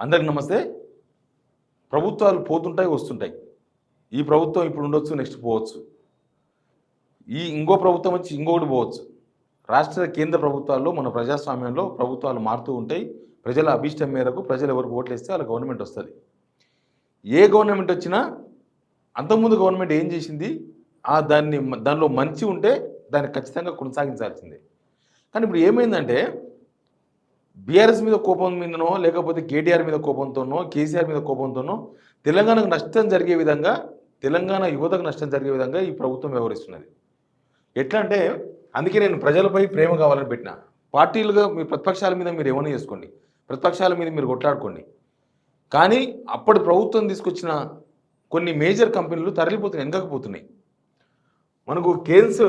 అందరికి నమస్తే. ప్రభుత్వాలు పోతుంటాయి, వస్తుంటాయి. ఈ ప్రభుత్వం ఇప్పుడు ఉండొచ్చు, నెక్స్ట్ పోవచ్చు. ఇంకో ప్రభుత్వం వచ్చి ఇంకొకటి పోవచ్చు. రాష్ట్ర కేంద్ర ప్రభుత్వాల్లో మన ప్రజాస్వామ్యంలో ప్రభుత్వాలు మారుతూ ఉంటాయి. ప్రజల అభిష్టం మేరకు ప్రజలు ఎవరికి ఓట్లు వేస్తే వాళ్ళ గవర్నమెంట్ వస్తుంది. ఏ గవర్నమెంట్ వచ్చినా అంతకుముందు గవర్నమెంట్ ఏం చేసింది, దానిలో మంచి ఉంటే దాన్ని ఖచ్చితంగా కొనసాగించాల్సిందే. కానీ ఇప్పుడు ఏమైందంటే బీఆర్ఎస్ మీద కోపం మీదనో, లేకపోతే కేటీఆర్ మీద కోపంతోనో, కేసీఆర్ మీద కోపంతోనో తెలంగాణకు నష్టం జరిగే విధంగా, తెలంగాణ యువతకు నష్టం జరిగే విధంగా ఈ ప్రభుత్వం వ్యవహరిస్తున్నది. ఎట్లా అంటే, అందుకే నేను ప్రజలపై ప్రేమ కావాలని పెట్టిన. పార్టీలుగా మీ ప్రతిపక్షాల మీద మీరు ఏమైనా చేసుకోండి, ప్రతిపక్షాల మీద మీరు కొట్లాడుకోండి. కానీ అప్పటి ప్రభుత్వం తీసుకొచ్చిన కొన్ని మేజర్ కంపెనీలు తరలిపోతున్నాయి, వెనకపోతున్నాయి. మనకు కేన్స్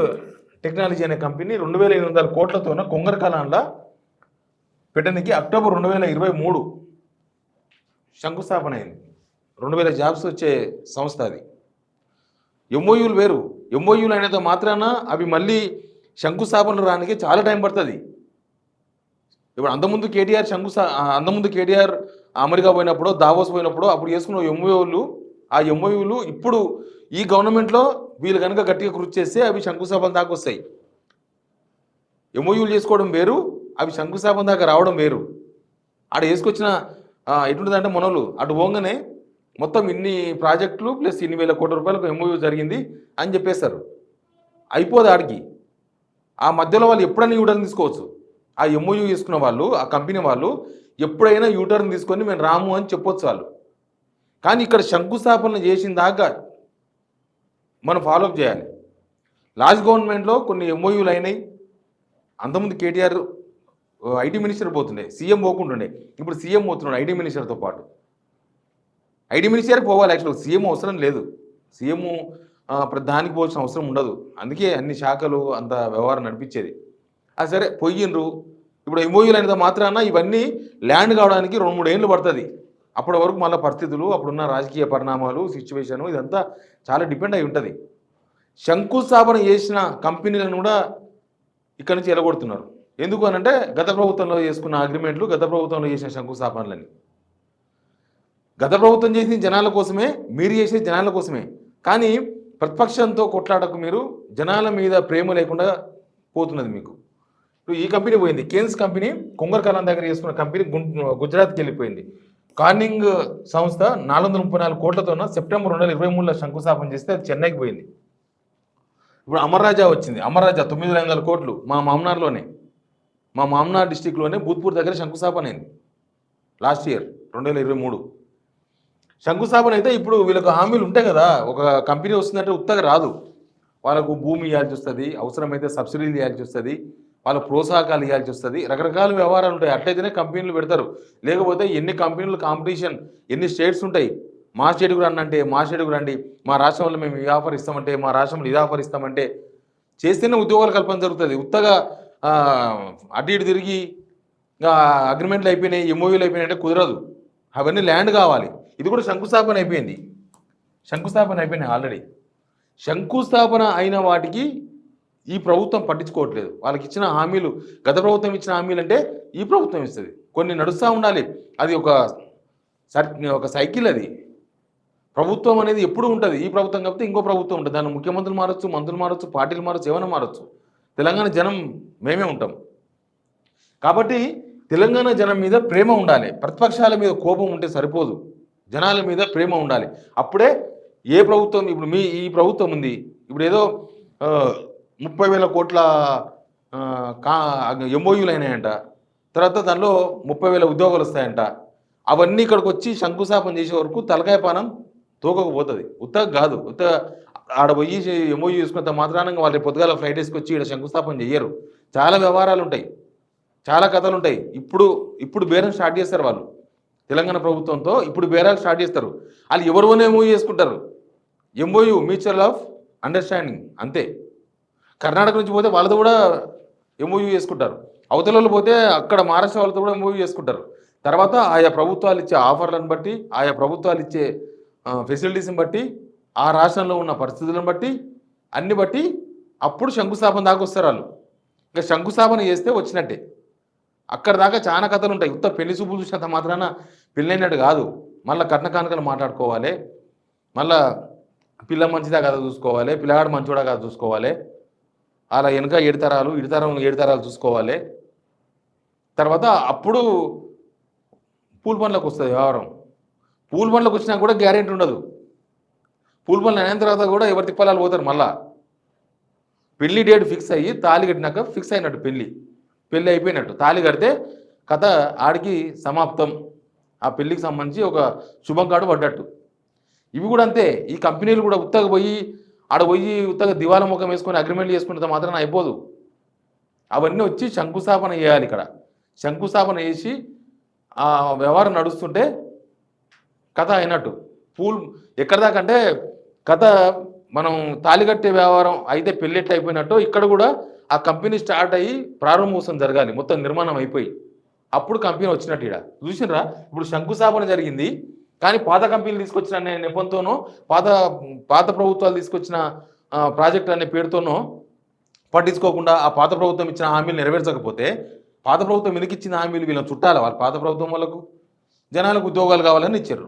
టెక్నాలజీ అనే కంపెనీ 2800 కోట్లతోన కొంగరకాలంలో పెట్టడానికి అక్టోబర్ 2023 శంకుస్థాపన అయింది. 2000 జాబ్స్ వచ్చే సంస్థ అది. ఎంఓయూలు వేరు. ఎంఓయూలు అయినంత మాత్రాన అవి మళ్ళీ శంకుస్థాపనలు రానికి చాలా టైం పడుతుంది. ఇప్పుడు అంతకుముందు కేటీఆర్ అమెరికా పోయినప్పుడు, దావోస్ పోయినప్పుడు అప్పుడు చేసుకున్న ఎంఓయూలు, ఆ ఎంఓయూలు ఇప్పుడు ఈ గవర్నమెంట్లో వీళ్ళు కనుక గట్టిగా కృషి చేస్తే అవి శంకుస్థాపన దాకా వస్తాయి. ఎంఓయూలు చేసుకోవడం వేరు, అవి శంకుస్థాపన దాకా రావడం వేరు. ఆడ వేసుకొచ్చిన ఎటుంటుందంటే మనోళ్ళు అటు పోగానే మొత్తం ఇన్ని ప్రాజెక్టులు ప్లస్ ఇన్ని వేల కోట్ల రూపాయలకు ఎంఓయూ జరిగింది అని చెప్పేస్తారు. అయిపోదు ఆడికి. ఆ మధ్యలో వాళ్ళు ఎప్పుడైనా యూటర్న్ తీసుకోవచ్చు. ఆ ఎంఓయూ తీసుకున్న వాళ్ళు, ఆ కంపెనీ వాళ్ళు ఎప్పుడైనా యూటర్న్ తీసుకొని మేము రాము అని చెప్పొచ్చు వాళ్ళు. కానీ ఇక్కడ శంకుస్థాపన చేసిన దాకా మనం ఫాలోఅప్ చేయాలి. లాస్ట్ గవర్నమెంట్లో కొన్ని ఎంఓయూలు అయినాయి. అంతకుముందు కేటీఆర్ ఐటీ మినిస్టర్ పోతుండే, సీఎం పోకుంటుండే. ఇప్పుడు సీఎం పోతున్నాడు ఐటీ మినిస్టర్తో పాటు. ఐటీ మినిస్టర్కి పోవాలి, యాక్చువల్గా సీఎం అవసరం లేదు. సీఎం దానికి పోవాల్సిన అవసరం ఉండదు. అందుకే అన్ని శాఖలు అంత వ్యవహారం నడిపించేది. అది సరే పోయిండ్రు. ఇప్పుడు ఎంఓయూలు అయినంత మాత్రాన ఇవన్నీ ల్యాండ్ కావడానికి 2-3 ఏళ్ళు పడుతుంది. అప్పటి వరకు మళ్ళీ పరిస్థితులు, అప్పుడున్న రాజకీయ పరిణామాలు, సిచ్యువేషను ఇదంతా చాలా డిపెండ్ అయి ఉంటుంది. శంకుస్థాపన చేసిన కంపెనీలను కూడా ఇక్కడ నుంచి ఎలగొడుతున్నారు. ఎందుకు అనంటే గత ప్రభుత్వంలో చేసుకున్న అగ్రిమెంట్లు, గత ప్రభుత్వంలో చేసిన శంకుస్థాపనలని. గత ప్రభుత్వం చేసిన జనాల కోసమే, మీరు చేసే జనాల కోసమే. కానీ ప్రతిపక్షంతో కొట్లాడకు, మీరు జనాల మీద ప్రేమ లేకుండా పోతున్నది మీకు. ఇప్పుడు ఈ కంపెనీ పోయింది, కేన్స్ కంపెనీ కొంగరకాలం దగ్గర చేసుకున్న కంపెనీ గుజరాత్కి వెళ్ళిపోయింది. కార్నింగ్ సంస్థ 434 కోట్లతోన సెప్టెంబర్ 2023లో శంకుస్థాపన చేస్తే అది చెన్నైకి పోయింది. ఇప్పుడు అమర్రాజా వచ్చింది. అమర్రాజా 900 కోట్లు మా మామ్నార్ డిస్టిక్లోనే భూత్పూర్ దగ్గర శంకుస్థాపన అయింది లాస్ట్ ఇయర్ 2023. శంకుస్థాపన అయితే ఇప్పుడు వీళ్ళకు హామీలు ఉంటాయి కదా. ఒక కంపెనీ వస్తుందంటే ఉత్తగా రాదు. వాళ్ళకు భూమి ఇవ్వాల్సి వస్తుంది, అవసరమైతే సబ్సిడీలు ఇవ్వాల్సి వస్తుంది, వాళ్ళ ప్రోత్సాహకాలు ఇవ్వాల్సి వస్తుంది, రకరకాల వ్యవహారాలు ఉంటాయి. అట్లయితేనే కంపెనీలు పెడతారు. లేకపోతే ఎన్ని కంపెనీలు కాంపిటీషన్, ఎన్ని స్టేట్స్ ఉంటాయి. మా స్టేట్కు రండి అంటే మా స్టేట్కు రండి, మా రాష్ట్రంలో మేము ఈ ఆఫర్ ఇస్తామంటే, మా రాష్ట్రంలో ఇది ఆఫర్ ఇస్తామంటే చేస్తేనే ఉద్యోగాల కల్పన జరుగుతుంది. ఉత్తగా అటు ఇటు తిరిగి అగ్రిమెంట్లు అయిపోయినాయి, ఎంఓయూలు అయిపోయినాయి అంటే కుదరదు. అవన్నీ ల్యాండ్ కావాలి. ఇది కూడా శంకుస్థాపన అయిపోయింది ఆల్రెడీ. శంకుస్థాపన అయిన వాటికి ఈ ప్రభుత్వం పట్టించుకోవట్లేదు. వాళ్ళకి ఇచ్చిన హామీలు, గత ప్రభుత్వం ఇచ్చిన హామీలు అంటే ఈ ప్రభుత్వం ఇస్తుంది. కొన్ని నడుస్తూ ఉండాలి. అది ఒక సైకిల్. అది ప్రభుత్వం అనేది ఎప్పుడు ఉంటుంది. ఈ ప్రభుత్వం కాకపోతే ఇంకో ప్రభుత్వం ఉంటుంది. దాన్ని ముఖ్యమంత్రులు మారచ్చు, మంత్రులు మారచ్చు, పార్టీలు మారచ్చు, ఏమైనా మారచ్చు. తెలంగాణ జనం మేమే ఉంటాం. కాబట్టి తెలంగాణ జనం మీద ప్రేమ ఉండాలి. ప్రతిపక్షాల మీద కోపం ఉంటే సరిపోదు, జనాల మీద ప్రేమ ఉండాలి. అప్పుడే ఏ ప్రభుత్వం, ఇప్పుడు ఈ ప్రభుత్వం ఉంది, ఇప్పుడు ఏదో 30,000 కోట్ల ఎంఓయూలు అయినాయంట, తర్వాత దానిలో 30,000 ఉద్యోగాలు వస్తాయంట. అవన్నీ ఇక్కడికి వచ్చి శంకుస్థాపన చేసే వరకు తలకాయ పానం తోకకపోతుంది. ఉత్తగా కాదు. ఆడ పోయి ఎంఓయూ చేసుకున్నంత మాత్రానంగా వాళ్ళు పొద్దుగాల ఫ్లైట్ వేసుకొచ్చి ఇక్కడ శంకుస్థాపన చేయరు. చాలా వ్యవహారాలు ఉంటాయి, చాలా కథలు ఉంటాయి. ఇప్పుడు బేరం స్టార్ట్ చేస్తారు వాళ్ళు. తెలంగాణ ప్రభుత్వంతో ఇప్పుడు బేరాలు స్టార్ట్ చేస్తారు. వాళ్ళు ఎవరివైనా ఎంఓయూ చేసుకుంటారు. ఎంఓయూ మ్యూచువల్ ఆఫ్ అండర్స్టాండింగ్ అంతే. కర్ణాటక నుంచి పోతే వాళ్ళతో కూడా ఎంఓయూ చేసుకుంటారు. అవతలలో పోతే అక్కడ మహారాష్ట్ర వాళ్ళతో కూడా ఎంఓయూ చేసుకుంటారు. తర్వాత ఆయా ప్రభుత్వాలు ఇచ్చే ఆఫర్లను బట్టి, ఆయా ప్రభుత్వాలు ఇచ్చే ఫెసిలిటీస్ని బట్టి, ఆ రాష్ట్రంలో ఉన్న పరిస్థితులను బట్టి, అన్ని బట్టి అప్పుడు శంకుస్థాపన దాకా వస్తారు వాళ్ళు. ఇంకా శంకుస్థాపన చేస్తే వచ్చినట్టే. అక్కడ దాకా చాలా కథలు ఉంటాయి. ఉత్త పెళ్లి చూపులు చూసినంత మాత్రాన పెళ్ళైనట్టు కాదు, మళ్ళీ కట్న కానుకలు మాట్లాడుకోవాలి, మళ్ళా పిల్ల మంచిదా కదా చూసుకోవాలి, పిల్లగాడు మంచోడా కదా చూసుకోవాలి, అలా వెనక 7 తరాలు 7 తరాలు చూసుకోవాలి. తర్వాత అప్పుడు పూల్ పనులకు వస్తుంది వ్యవహారం. పూల్ పనులకు వచ్చినా కూడా గ్యారెంటీ ఉండదు. పూల్ పనులు అయిన తర్వాత కూడా ఎవరి తిప్పలాలు పోతారు. మళ్ళా పెళ్లి డేట్ ఫిక్స్ అయ్యి తాళి కట్టినాక ఫిక్స్ అయినట్టు పెళ్ళి అయిపోయినట్టు. తాళి కడితే కథ ఆడికి సమాప్తం. ఆ పెళ్ళికి సంబంధించి ఒక శుభం కార్డు పడ్డట్టు. ఇవి కూడా అంతే. ఈ కంపెనీలు కూడా ఉత్తగా పోయి ఉత్తగా దివాలా ముఖం వేసుకొని అగ్రిమెంట్ చేసుకుంటే మాత్రం అయిపోదు. అవన్నీ వచ్చి శంకుస్థాపన చేయాలి. ఇక్కడ శంకుస్థాపన చేసి ఆ వ్యవహారం నడుస్తుంటే కథ అయినట్టు. పూల్ ఎక్కడి దాకా అంటే కథ మనం తాళి కట్టే వ్యవహారం అయితే పెళ్ళెట్లు అయిపోయినట్టు ఇక్కడ కూడా ఆ కంపెనీ స్టార్ట్ అయ్యి ప్రారంభోత్సవం జరగాలి, మొత్తం నిర్మాణం అయిపోయి అప్పుడు కంపెనీ వచ్చినట్టు. ఇక్కడ చూసినరా, ఇప్పుడు శంకుస్థాపన జరిగింది కానీ పాత కంపెనీలు తీసుకొచ్చిన నెపంతోనో పాత ప్రభుత్వాలు తీసుకొచ్చిన ప్రాజెక్ట్ అనే పేరుతోనో పట్టించుకోకుండా ఆ పాత ప్రభుత్వం ఇచ్చిన హామీలు నెరవేర్చకపోతే పాత ప్రభుత్వం వెనకిచ్చిన హామీలు వీళ్ళని చుట్టాలి. వాళ్ళ పాత ప్రభుత్వం వాళ్ళకు జనాలకు ఉద్యోగాలు కావాలని ఇచ్చారు.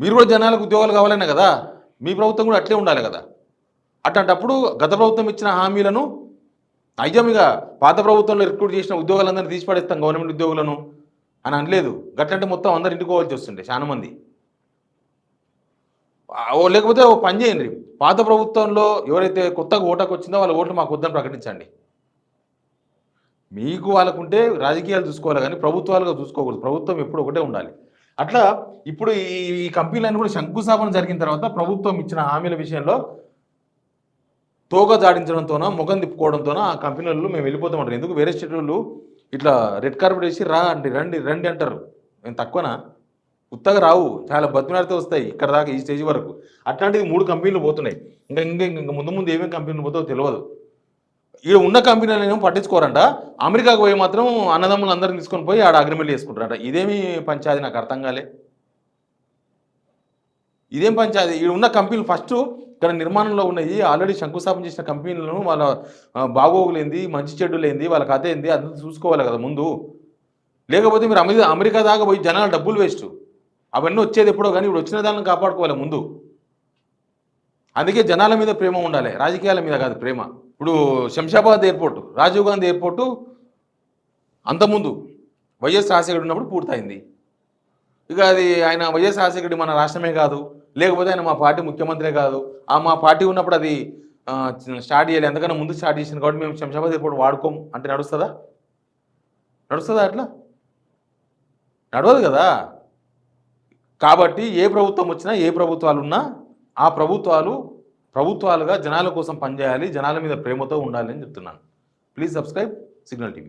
మీరు కూడా జనాలకు ఉద్యోగాలు కావాలనే కదా, మీ ప్రభుత్వం కూడా అట్లే ఉండాలి కదా. అట్లాంటప్పుడు గత ప్రభుత్వం ఇచ్చిన హామీలను నిజంగా పాత ప్రభుత్వంలో రిక్రూట్ చేసిన ఉద్యోగాలందరినీ తీసి పడేస్తాం గవర్నమెంట్ ఉద్యోగులను అని అనలేదు. గట్లంటే మొత్తం అందరు ఇంటికి పోవాల్సి వస్తుండే చాలా మంది. లేకపోతే ఓ పని చేయండి, పాత ప్రభుత్వంలో ఎవరైతే కొత్తగా ఓటకు వచ్చిందో వాళ్ళ ఓట్లు మాకు వద్దని ప్రకటించండి. మీకు వాళ్ళకుంటే రాజకీయాలు చూసుకోవాలి కానీ ప్రభుత్వాలుగా చూసుకోకూడదు. ప్రభుత్వం ఎప్పుడు ఒకటే ఉండాలి. అట్లా ఇప్పుడు ఈ కంపెనీలన్నీ కూడా శంకుస్థాపన జరిగిన తర్వాత ప్రభుత్వం ఇచ్చిన హామీల విషయంలో తోక జాడించడంతోనో ముఖం తిప్పుకోవడంతోనో ఆ కంపెనీలు మేము వెళ్ళిపోతామంటారు. ఎందుకు వేరే స్టేట్ వాళ్ళు ఇట్లా రెడ్ కార్పెట్ వేసి రండి అంటారు. నేను తక్కువనా? ఉత్తగా రావు, చాలా బతిమిలాడితే వస్తాయి ఇక్కడ దాకా ఈ స్టేజ్ వరకు. అట్లాంటివి 3 కంపెనీలు పోతున్నాయి. ఇంకా ముందు ఏమేమి కంపెనీలు పోతావో తెలియదు. ఇక్కడ ఉన్న కంపెనీలు ఏమో పట్టించుకోరంట. అమెరికాకు పోయి మాత్రం అన్నదమ్ములు అందరిని తీసుకొని పోయి ఆడ అగ్రిమెంట్ చేసుకుంటారంట. ఇదేమి పంచాయతీ నాకు అర్థం కాలే. ఇదేం పంచాయతీ? ఇక్కడ ఉన్న కంపెనీలు ఫస్ట్ ఇక్కడ నిర్మాణంలో ఉన్నాయి ఆల్రెడీ శంకుస్థాపన చేసిన కంపెనీలను వాళ్ళ బాగోగులేంది, మంచి చెడ్డులేంది, వాళ్ళ కథ ఏంది అదంతా చూసుకోవాలి కదా ముందు. లేకపోతే మీరు అమెరికా దాకా పోయి జనాల డబ్బులు వేస్ట్. అవన్నీ వచ్చేది ఎప్పుడో కానీ ఇప్పుడు వచ్చిన దాన్ని కాపాడుకోవాలి ముందు. అందుకే జనాల మీద ప్రేమ ఉండాలి, రాజకీయాల మీద కాదు ప్రేమ. ఇప్పుడు శంషాబాద్ ఎయిర్పోర్టు, రాజీవ్ గాంధీ ఎయిర్పోర్టు అంతకుముందు వైఎస్ రాజశేఖర్ ఉన్నప్పుడు పూర్తయింది. ఇక అది ఆయన వైఎస్ రాజశేఖర్ మన రాష్ట్రమే కాదు, లేకపోతే ఆయన మా పార్టీ ముఖ్యమంత్రే కాదు. మా పార్టీ ఉన్నప్పుడు అది స్టార్ట్ చేయాలి, ఎందుకన్నా ముందు స్టార్ట్ చేసింది కాబట్టి మేము శంషాబాద్ ఎయిర్పోర్ట్ వాడుకోం అంటే నడుస్తుందా? అట్లా నడవదు కదా. కాబట్టి ఏ ప్రభుత్వం వచ్చినా ఏ ప్రభుత్వాలు ఉన్నా ఆ ప్రభుత్వాలుగా జనాల కోసం పనిచేయాలి, జనాల మీద ప్రేమతో ఉండాలి అని చెప్తున్నాను. Please subscribe signal TV.